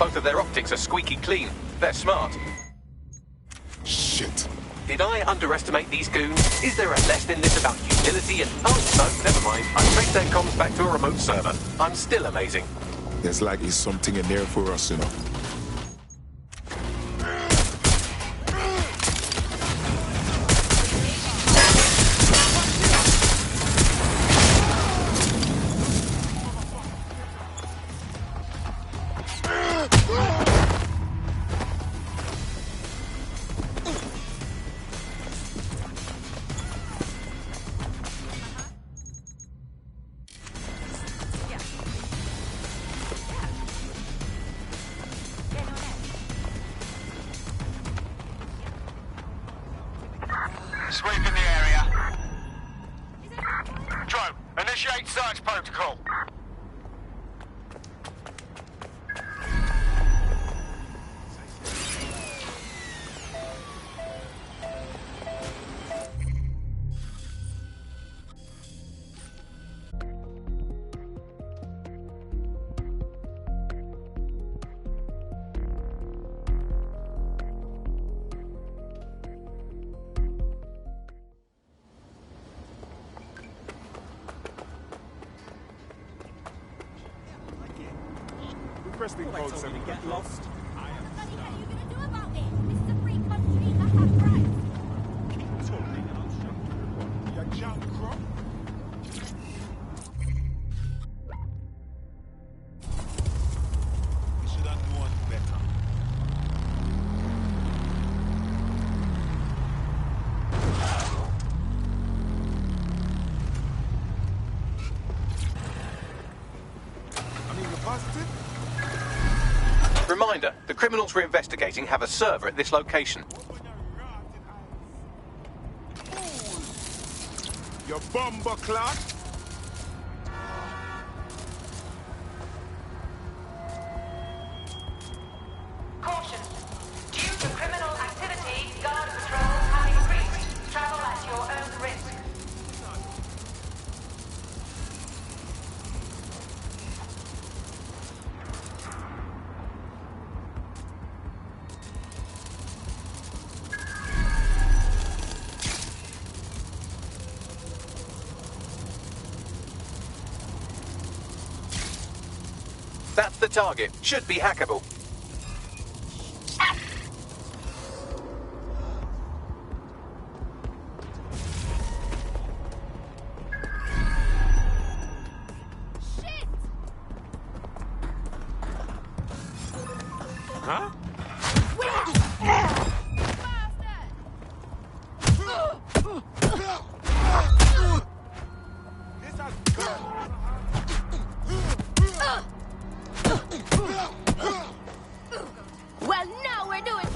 Speaker 2: Both of their optics are squeaky clean. They're smart.
Speaker 5: Shit.
Speaker 2: Did I underestimate these goons? Is there a lesson in this about utility and... Oh, no, never mind. I traced their comms back to a remote server. I'm still amazing.
Speaker 5: There's likely something in there for us, you know.
Speaker 17: Sweep in the area. Drone, initiate search protocol.
Speaker 4: Requesting code 7.
Speaker 13: Get lost.
Speaker 4: Keep talking and I'll show you. You junk crook. You should have known better. I mean, you're positive?
Speaker 2: Reminder, the criminals we're investigating have a server at this location.
Speaker 4: You bumper clock.
Speaker 14: Caution. Due to criminal activity, guard patrols have increased. Travel at your own risk.
Speaker 2: That's the target. Should be hackable.
Speaker 4: Huh?
Speaker 21: Well, now we're doing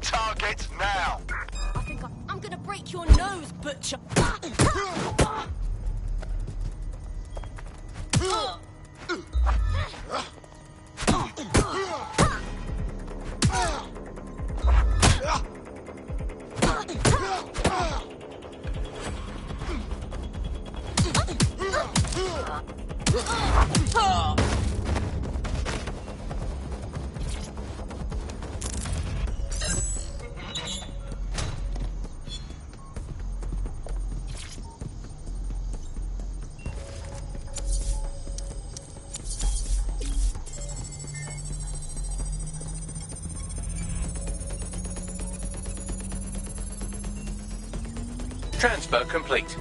Speaker 20: target now.
Speaker 21: I think I'm gonna break your nose, butcher.
Speaker 2: Transfer complete.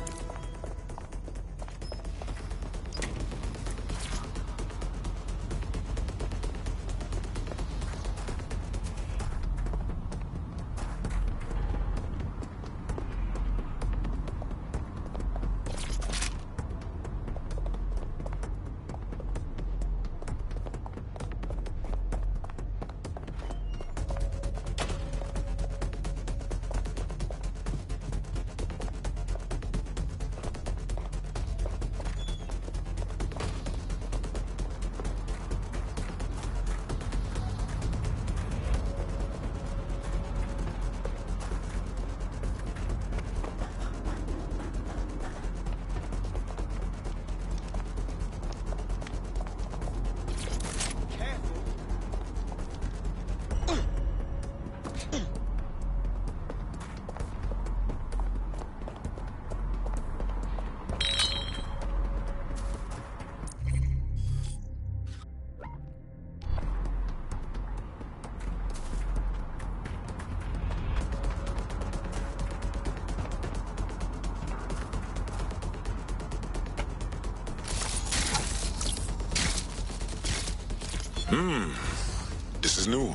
Speaker 5: This is new.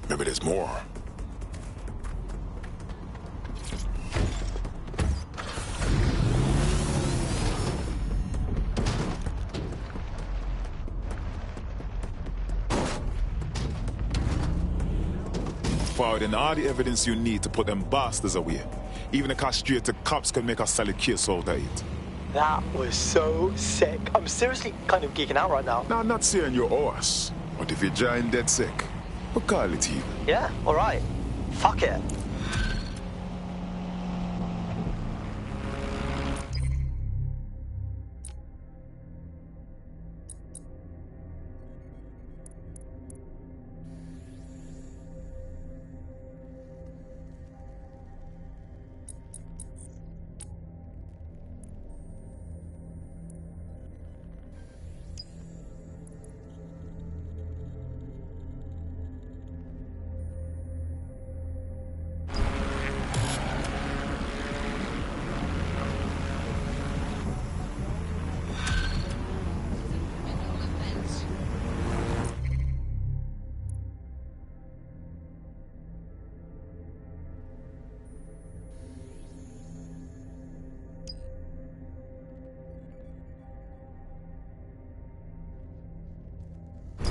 Speaker 5: Maybe there's more.
Speaker 4: Forwarding all the evidence you need to put them bastards away. Even the castrated cops can make a solid case out of it.
Speaker 13: That was so sick. I'm seriously kind of geeking out right now.
Speaker 4: Now, I'm not saying you're ours, but if you're giant dead sick, we'll call it even.
Speaker 13: Yeah, alright. Fuck it.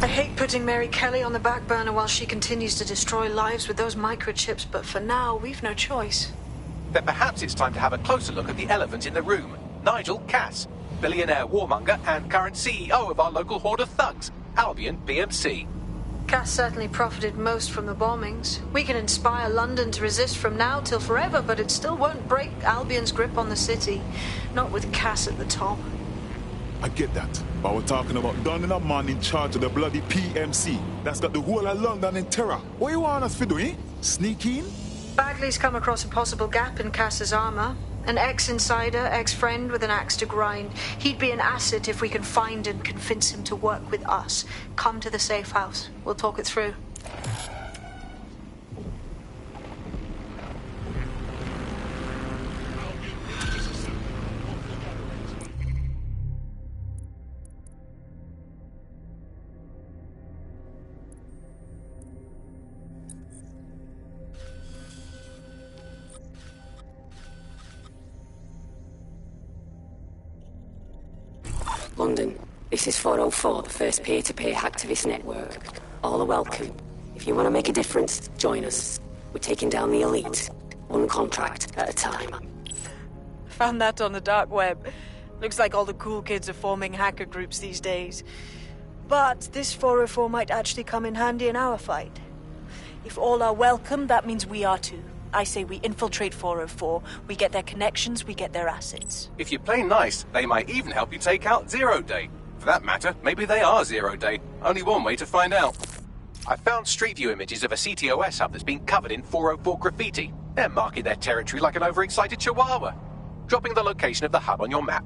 Speaker 15: I hate putting Mary Kelly on the back burner while she continues to destroy lives with those microchips, but for now, we've no choice.
Speaker 2: Then perhaps it's time to have a closer look at the elephant in the room. Nigel Cass, billionaire warmonger and current CEO of our local horde of thugs, Albion BMC.
Speaker 15: Cass certainly profited most from the bombings. We can inspire London to resist from now till forever, but it still won't break Albion's grip on the city. Not with Cass at the top.
Speaker 4: I get that, but we're talking about Don, a man in charge of the bloody PMC. That's got the whole of London in terror. What you want us to do, eh? Sneak in?
Speaker 15: Bagley's come across a possible gap in Cass's armor. An ex-insider, ex-friend with an axe to grind. He'd be an asset if we can find and convince him to work with us. Come to the safe house. We'll talk it through.
Speaker 3: London, this is 404, the first peer-to-peer hacktivist network. All are welcome. If you want to make a difference, join us. We're taking down the elite, one contract at a time.
Speaker 15: Found that on the dark web. Looks like all the cool kids are forming hacker groups these days. But this 404 might actually come in handy in our fight. If all are welcome, that means we are too. I say we infiltrate 404, we get their connections, we get their assets.
Speaker 2: If you play nice, they might even help you take out Zero Day. For that matter, maybe they are Zero Day. Only one way to find out. I found Street View images of a CTOS hub that's been covered in 404 graffiti. They're marking their territory like an overexcited chihuahua. Dropping the location of the hub on your map.